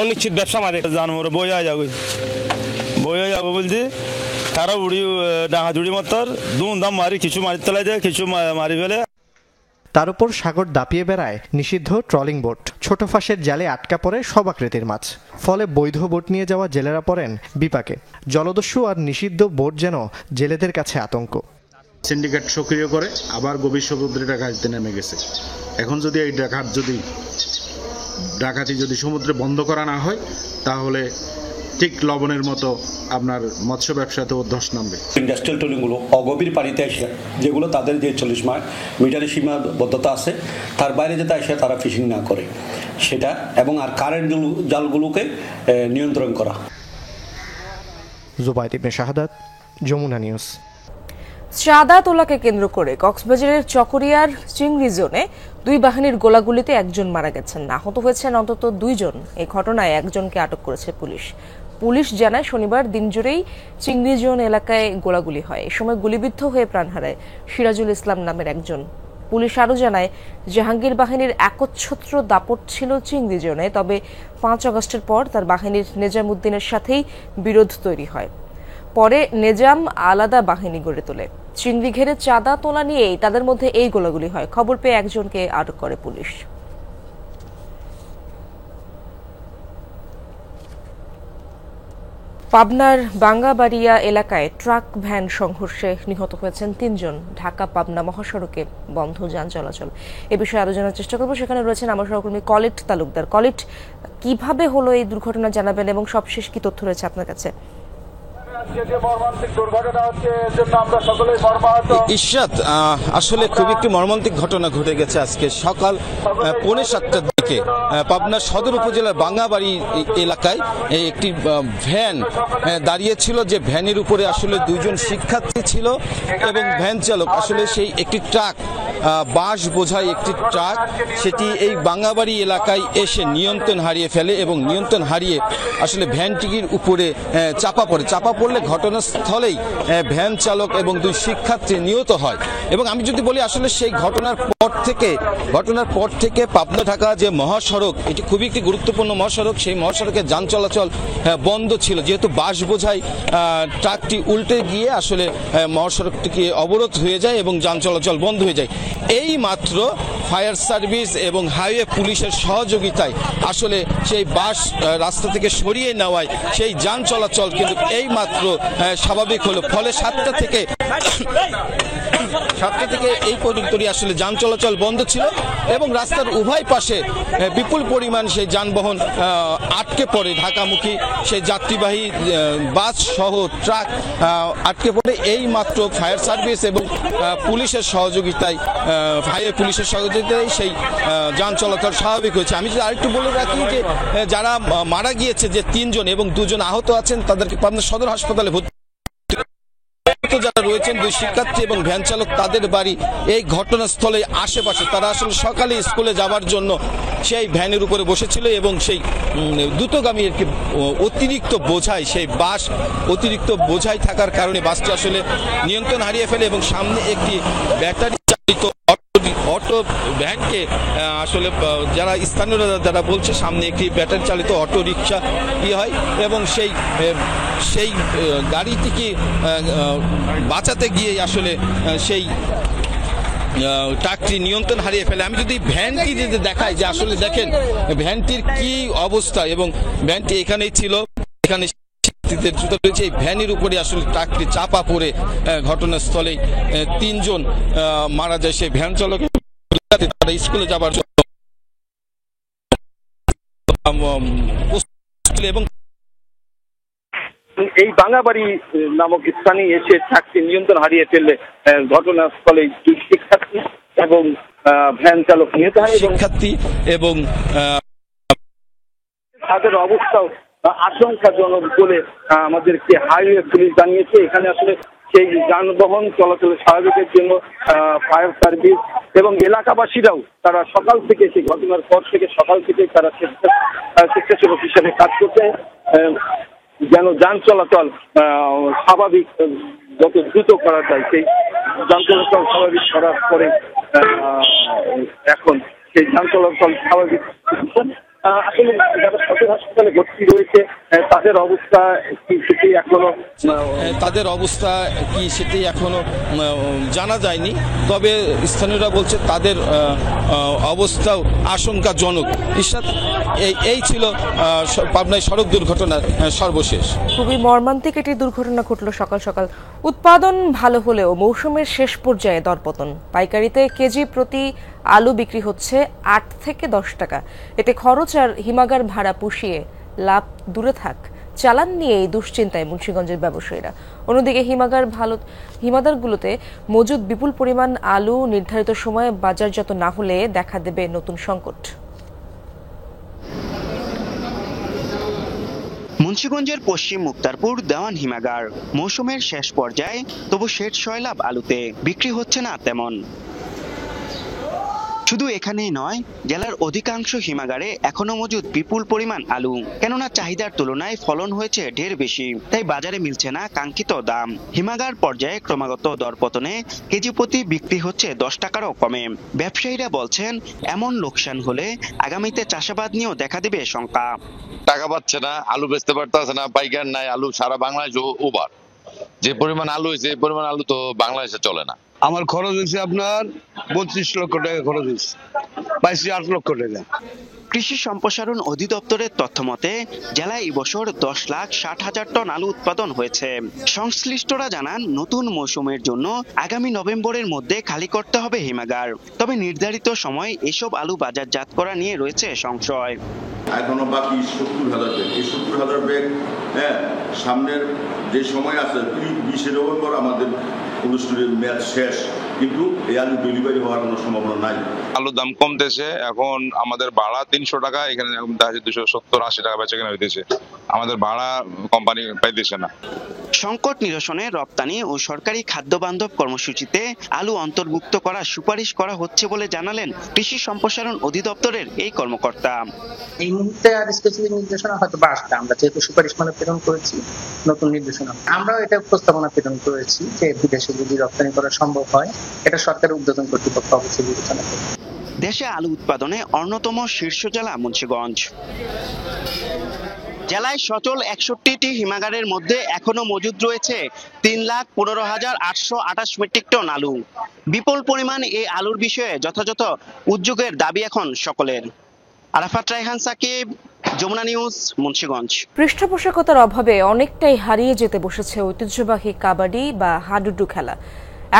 অনিশ্চিত ব্যবসা আমাদের। জানুয়ারি বইয়া যাবে বলছি তারা উড়ি ডাঙা জুড়ি মাত্র দুম মারি, কিছু মারি তোলা যায়, কিছু মারি ফেলে। তার উপর সাগর দাপিয়ে বেড়ায় নিষিদ্ধ ট্রলিং বোট। ছোট ফাঁসের জালে আটকা পড়ে সব আকৃতির মাছ। ফলে বৈধ বোট নিয়ে যাওয়া জেলেরা পড়েন বিপাকে। জলদস্যু আর নিষিদ্ধ বোট যেন জেলেদের কাছে আতঙ্ক। সিন্ডিকেট সক্রিয় করে আবার গভীর সমুদ্রে ডাকাতিতে নেমে গেছে। এখন যদি এই ডাকাতি যদি সমুদ্রে বন্ধ করা না হয়, তাহলে ঠিক লবণের মতো আপনার মৎস্য ব্যবসাতেও ধস নামবে। ইন্ডাস্ট্রিয়াল ট্রলিংগুলো অগভীর পানিতে এসে, যেগুলো তাদের যে 40 মিটারের সীমাবদ্ধতা আছে তার বাইরে যাতে এসে তারা ফিশিং না করে সেটা, এবং আর কারেন্ট জালগুলোকে নিয়ন্ত্রণ করা। জুবাইদ ইবনে শাহাদাত, যমুনা নিউজ। চাঁদা তোলাকে কেন্দ্র করে কক্সবাজারের চকরিয়ার চিংড়ি জোনে দুই বাহিনীর গোলাগুলিতে একজন মারা গেছেন, আহত হয়েছেন অন্তত 2 জন। এই ঘটনায় একজনকে আটক করেছে পুলিশ জানায় শনিবার দিনজুড়েই চিংড়ি জোন এলাকায় গোলাগুলি হয়। এ সময় গুলিবিদ্ধ হয়ে প্রাণ হারায় সিরাজুল ইসলাম নামের একজন। পুলিশ আরও জানায় জাহাঙ্গীর বাহিনীর একচ্ছত্র দাপট ছিল চিংড়ি জোনে, তবে 5 আগস্টের পর তার বাহিনীর নিজামুদ্দিনের সাথেই বিরোধ তৈরি হয়। পরে নেজাম আলাদা বাহিনী গড়ে তোলে। চিংড়ি ঘেরে চাঁদা তোলা নিয়েই তাদের মধ্যে এই গোলাগুলি হয়। খবর পেয়ে একজনকে আটক করে পুলিশ। পাবনার বাঙ্গাবাড়িয়া এলাকায় ট্রাক ভ্যান সংঘর্ষে নিহত হয়েছেন 3 জন। ঢাকা পাবনা মহাসড়কে বন্ধ যান চলাচল। এ বিষয়ে আরো জানার চেষ্টা করব। সেখানে রয়েছেন আমার সহকর্মী কলিট তালুকদার। কলিট, কিভাবে হলো এই দুর্ঘটনা জানাবেন এবং সবশেষ কি তথ্য রয়েছে আপনার কাছে? ইশরাত, আসলে খুব একটি মর্মান্তিক ঘটনা ঘটে গেছে আজকে সকাল 7:45টার দিকে পাবনা সদর উপজেলার বাঙ্গাবাড়ি এলাকায় একটি ভ্যান দাঁড়িয়েছিল, যে ভ্যানের উপরে আসলে 2 জন শিক্ষার্থী ছিল এবং ভ্যান চালক। আসলে সেই একটি ট্রাক, বাঁশ বোঝাই একটি ট্রাক, সেটি এই বাঙ্গাবাড়ি এলাকায় এসে নিয়ন্ত্রণ হারিয়ে ফেলে এবং নিয়ন্ত্রণ হারিয়ে আসলে ভ্যানটির উপরে চাপা পড়লে ঘটনাস্থলেই ভ্যান চালক এবং 2 শিক্ষার্থী নিহত হয়। এবং আমি যদি বলি আসলে সেই ঘটনার পর থেকে পাবনা ঢাকা যে মহাসড়ক, এটি খুবই একটি গুরুত্বপূর্ণ মহাসড়ক, সেই মহাসড়কে যান চলাচল বন্ধ ছিল, যেহেতু বাস বোঝাই ট্রাকটি উল্টে গিয়ে আসলে মহাসড়কটিকে অবরোধ হয়ে যায় এবং যান চলাচল বন্ধ হয়ে যায়। এই মাত্র ফায়ার সার্ভিস এবং হাইওয়ে পুলিশের সহযোগিতায় আসলে সেই বাস রাস্তা থেকে সরিয়ে নেওয়ায় সেই যান চলাচল কিন্তু এই মাত্র স্বাভাবিক হলো। ফলে 7টা থেকে এই পর্যন্তই আসলে যান চলাচল বন্ধ ছিল এবং রাস্তার উভয় পাশে বিপুল পরিমাণ সেই যানবাহন আটকে পড়ে। ঢাকামুখী সেই যাত্রীবাহী বাস সহ ট্রাক আটকে পড়ে। এই মাত্র ফায়ার সার্ভিস এবং পুলিশের সহযোগিতায় সেই যান চলাচল স্বাভাবিক হয়েছে। আমি যদি আরেকটু বলে রাখি যে যারা মারা গিয়েছে যে 3 জন এবং 2 জন আহত আছেন, তাদেরকে পাবনা সদর হাসপাতালে ভর্তি। যারা রয়েছেন 2 শিক্ষার্থী এবং ভ্যান চালক, তাদের বাড়ি এই ঘটনাস্থলে আশেপাশে। তারা আসলে সকালে স্কুলে যাওয়ার জন্য সেই ভ্যানের উপরে বসেছিল এবং সেই দ্রুতগামী একটি অতিরিক্ত বোঝাই, সেই বাস অতিরিক্ত বোঝাই থাকার কারণে বাসটি আসলে নিয়ন্ত্রণ হারিয়ে ফেলে এবং সামনে একটি ব্যাটারি চালিত অটো ভ্যানকে আসলে যারা স্থানীয়রা যারা বলছে সামনে একটি ব্যাটারি চালিত অটো রিক্সা হয় এবং সেই গাড়িটিকে বাঁচাতে গিয়ে আসলে সেই ট্রাকটি নিয়ন্ত্রণ হারিয়ে ফেলে। আমি যদি ভ্যানটি যদি দেখাই যে আসলে দেখেন ভ্যানটির কি অবস্থা, এবং ভ্যানটি এখানেই ছিল, এখানে এই ভ্যানের উপরে আসলে ট্রাকটি চাপা পড়ে ঘটনাস্থলে 3 জন মারা যায়। সেই ভ্যান চালক তারা স্কুলে যাবার জন্য এবং এই বাঙ্গাবাড়ি নামক স্থানে এসে ট্রাকটি নিয়ন্ত্রণ হারিয়ে ফেললে ঘটনাস্থলে 2 শিক্ষার্থী এবং ভ্যান চালক নিহত হয়। শিক্ষার্থী এবং তাদের অবস্থাও আশঙ্কাজনক বলে আমাদেরকে হাইওয়ে পুলিশ জানিয়েছে। এখানে আসলে সেই যানবাহন চলাচলের স্বাভাবিকের জন্য ফায়ার সার্ভিস এবং এলাকাবাসীরাও তারা সকাল থেকে, সেই ঘটনার পর থেকে সকাল থেকে তারা স্বেচ্ছাসেবক হিসেবে কাজ করছে, যেন যান চলাচল স্বাভাবিক যত দ্রুত করা যায়। সেই যান চলাচল স্বাভাবিক করার পরে এখন সেই যান চলাচল স্বাভাবিক। আসলে যারা সদর হাসপাতালে ভর্তি রয়েছে তাদের অবস্থা কি সেটি এখনো জানা যায়নি, তবে স্থানীয়রা বলছে তাদের অবস্থাও আশঙ্কাজনক। এই ছিল পাবনায় সড়ক দুর্ঘটনার সর্বশেষ। খুবই মর্মান্তিক একটি দুর্ঘটনা ঘটল সকাল সকাল। উৎপাদন ভালো হলেও মৌসুমের শেষ পর্যায়ে দরপতন। পাইকারিতে কেজি প্রতি আলু বিক্রি হচ্ছে 8 থেকে 10 টাকা। এতে খরচ আর হিমাগার ভাড়া পুষিয়ে লাভ দূরে থাক, চালান নিয়েই দুশ্চিন্তায় মুন্সিগঞ্জের ব্যবসায়ীরা। অন্যদিকে হিমাগারগুলোতে মজুদ বিপুল পরিমাণ আলু নির্ধারিত সময়ে বাজারজাত না হলে দেখা দেবে নতুন সংকট। মুন্সিগঞ্জের পশ্চিম মুক্তারপুর দেওয়ান হিমাগার মৌসুমের শেষ পর্যায়ে, তবু শেড সয়লাভ আলুতে বিক্রি হচ্ছে না তেমন। শুধু এখানেই নয়, জেলার অধিকাংশ হিমাগারে এখনো মজুদ বিপুল পরিমাণ আলু, কেননা চাহিদার তুলনায় ফলন হয়েছে ঢের বেশি, তাই বাজারে মিলছে না কাঙ্ক্ষিত দাম। হিমাগার পর্যায়ে ক্রমাগত দরপতনে কেজি প্রতি বিক্রি হচ্ছে 10 টাকারও কমে। ব্যবসায়ীরা বলছেন, এমন লোকসান হলে আগামীতে চাষাবাদ নিয়েও দেখা দিবে শঙ্কা। টাকা পাচ্ছে না, আলু বেচতে পারতেছে না, পাইকার নাই, আলু সারা বাংলাদেশ ওভার। যে পরিমাণ আলু হয়েছে এই পরিমাণ আলু তো বাংলাদেশে চলে না। আমার খরচ হয়েছে আপনার 32 লক্ষ টাকা খরচ হয়েছে, পাইছি 8 লক্ষ টাকা। কৃষি সম্প্রসারণ অধিদপ্তরের তথ্য মতে জেলায় এবছর 10,60,000 টন আলু উৎপাদন হয়েছে। সংশ্লিষ্টরা জানান, নতুন মৌসুমের জন্য আগামী নভেম্বরের মধ্যে খালি করতে হবে হিমাগার। তবে নির্ধারিত সময় এসব আলু বাজারজাত করা নিয়ে রয়েছে সংশয়। এখনো বাকি 70,000 ব্যাগ। এই 70,000 ব্যাগ সামনের যে সময় আছে 20 নভেম্বর আমাদের অনুষ্ঠানের মেয়াদ শেষ, কিন্তু এই আলু ডেলিভারি হওয়ার কোনো সম্ভাবনা নাই। আলুর দাম কমতেছে, এখন আমাদের ভাড়া 300 টাকা, এখানে 270-80 টাকা বেচা কেনা হইতেছে। আমাদের ভাড়া কোম্পানি পাইতেছে না। সংকট নিরসনে রপ্তানি ও সরকারি খাদ্য বান্ধব কর্মসূচিতে আলু অন্তর্ভুক্ত করার সুপারিশ করা হচ্ছে বলে জানালেন কৃষি সম্প্রসারণ অধিদপ্তরের এই কর্মকর্তা। এই মুহূর্তে আর স্পেসিফিক নির্দেশনা হয়তো আসবে, আমরা যেহেতু সুপারিশ মানে প্রেরণ করেছি নতুন নির্দেশনা, আমরাও এটা প্রস্তাবনা প্রেরণ করেছি যে বিদেশে যদি রপ্তানি করা সম্ভব হয়, এটা সরকারের উদ্বোধন কর্তৃপক্ষ অবশ্যই বিবেচনা করবে। দেশে আলু উৎপাদনে অন্যতম শীর্ষ জেলা মুন্সিগঞ্জ। জেলায় সচল 61টি হিমাগারের মধ্যে এখনো মজুদ রয়েছে 3,15,828 মেট্রিক টন আলু। বিপুল পরিমাণ এই আলুর বিষয়ে যথাযথ উদ্যোগের দাবি এখন সকলের। আরাফাত রায়হান সাকিব, যমুনা নিউজ, মুন্সিগঞ্জ। পৃষ্ঠপোষকতার অভাবে অনেকটাই হারিয়ে যেতে বসেছে ঐতিহ্যবাহী কাবাডি বা হাডুডু খেলা।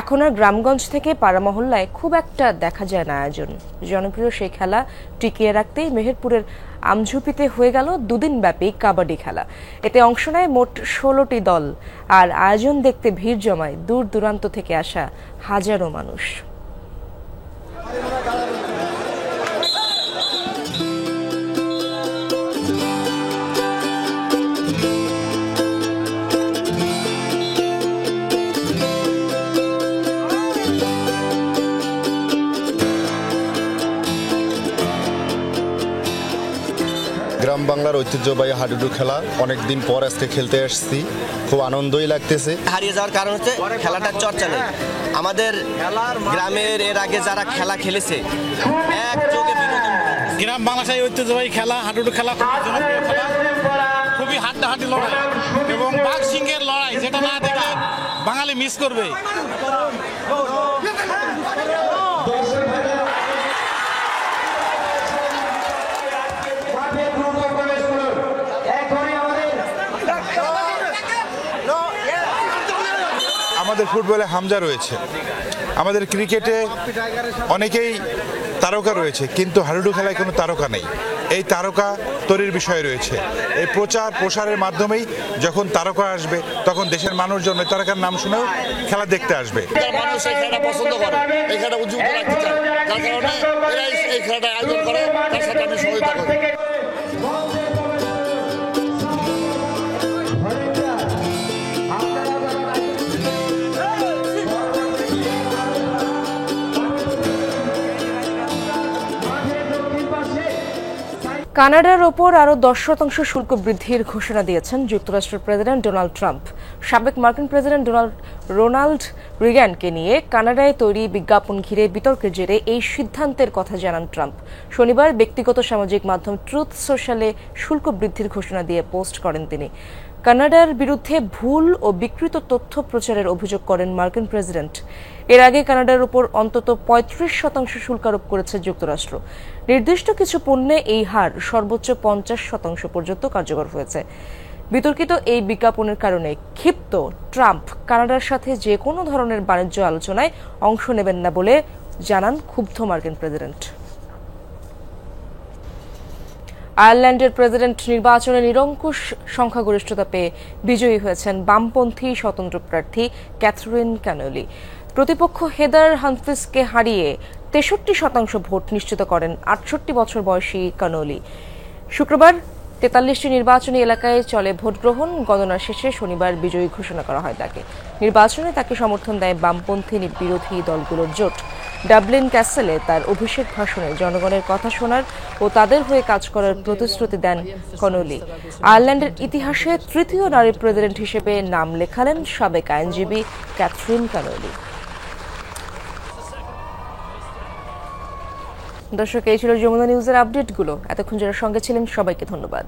এখন আর গ্রামগঞ্জ থেকে পাড়া মহল্লায় খুব একটা দেখা যায় না আয়োজন। জনপ্রিয় সেই খেলা টিকিয়ে রাখতেই মেহেরপুরের আমঝুপিতে হয়ে গেল 2 দিন ব্যাপী কাবাডি খেলা। এতে অংশ নেয় মোট 16টি দল, আর আয়োজন দেখতে ভিড় জমায় দূর দূরান্ত থেকে আসা হাজারো মানুষ। গ্রাম বাংলার ঐতিহ্যবাহী হাডুডু খেলা অনেকদিন পর আজকে খেলতে এসেছি, খুব আনন্দই লাগতেছে। হারিয়ে যাওয়ার কারণ হচ্ছে খেলাটার চর্চা নেই। আমাদের গ্রামের এর আগে যারা খেলা খেলেছে একযোগে বিনোদন। গ্রাম বাংলার ঐতিহ্যবাহী খেলা হাডুডু খেলা খুবই জনপ্রিয় খেলা, খুবই হাড্ডাহাড্ডি লড়াই এবং বাঘ সিংহের লড়াই, যেটা না দেখলে বাঙালি মিস করবে। আমাদের ফুটবলে হামজা রয়েছে, আমাদের ক্রিকেটে অনেকেই তারকা রয়েছে, কিন্তু হাডুডু খেলায় কোনো তারকা নেই। এই তারকা তৈরির বিষয় রয়েছে। এই প্রচার প্রসারের মাধ্যমেই যখন তারকা আসবে, তখন দেশের মানুষজন ওই তারকার নাম শুনেও খেলা দেখতে আসবে। মানুষ এই খেলাটা পছন্দ করে, এই খেলাটা উজ্জীবিত রাখতে চায়, যার কারণে এরা এই খেলাটা আয়োজন করে, তার সাথে আমি সহযোগিতা করি। কানাডার ওপর আরও 10% শুল্ক বৃদ্ধির ঘোষণা দিয়েছেন যুক্তরাষ্ট্রের প্রেসিডেন্ট ডোনাল্ড ট্রাম্প। সাবেক মার্কিন প্রেসিডেন্ট রোনাল্ড রিগানকে নিয়ে কানাডায় তৈরি বিজ্ঞাপন ঘিরে বিতর্কের জেরে এই সিদ্ধান্তের কথা জানান ট্রাম্প। শনিবার ব্যক্তিগত সামাজিক মাধ্যম ট্রুথ সোশ্যালে শুল্ক বৃদ্ধির ঘোষণা দিয়ে পোস্ট করেন তিনি। কানাডার বিরুদ্ধে ভুল ও বিকৃত তথ্য প্রচারের অভিযোগ করেন মার্কিন প্রেসিডেন্ট। এর আগে কানাডার উপর অন্তত 35% শুল্ক আরোপ করেছে যুক্তরাষ্ট্র। নির্দিষ্ট কিছু পণ্যে এই হার সর্বোচ্চ 50% পর্যন্ত কার্যকর হয়েছে। বিতর্কিত এই বিজ্ঞাপনের কারণে ক্ষিপ্ত ট্রাম্প কানাডার সাথে যে কোনো ধরনের বাণিজ্য আলোচনায় অংশ নেবেন না বলে জানান ক্ষুব্ধ মার্কিন প্রেসিডেন্ট। আয়ারল্যান্ডের প্রেসিডেন্ট নির্বাচনে নিরঙ্কুশ সংখ্যাগরিষ্ঠতা পেয়ে বিজয়ী হয়েছেন বামপন্থী স্বতন্ত্র প্রার্থী ক্যাথরিন ক্যানোলি। প্রতিপক্ষ হেদার হামফ্রিজকে হারিয়ে 63% ভোট নিশ্চিত করেন 68 বছর বয়সী ক্যানোলি। শুক্রবার 43টি নির্বাচনী এলাকায় চলে ভোট গ্রহণ। গণনা শেষে শনিবার বিজয়ী ঘোষণা করা হয় তাকে। নির্বাচনে তাকে সমর্থন দেয় বামপন্থী বিরোধী দলগুলোর জোট। ডাবলিন ক্যাসেলে তার অভিষেক ভাষণে জনগণের কথা শোনার ও তাদের হয়ে কাজ করার প্রতিশ্রুতি দেন কনোলি। আয়ারল্যান্ডের ইতিহাসে তৃতীয় নারী প্রেসিডেন্ট হিসেবে নাম লেখালেন সাবেক আইনজীবী ক্যাথরিন কনোলি। দর্শক, এই ছিল যমুনা নিউজের আপডেটগুলো। এতক্ষণ যারা সঙ্গে ছিলেন সবাইকে ধন্যবাদ।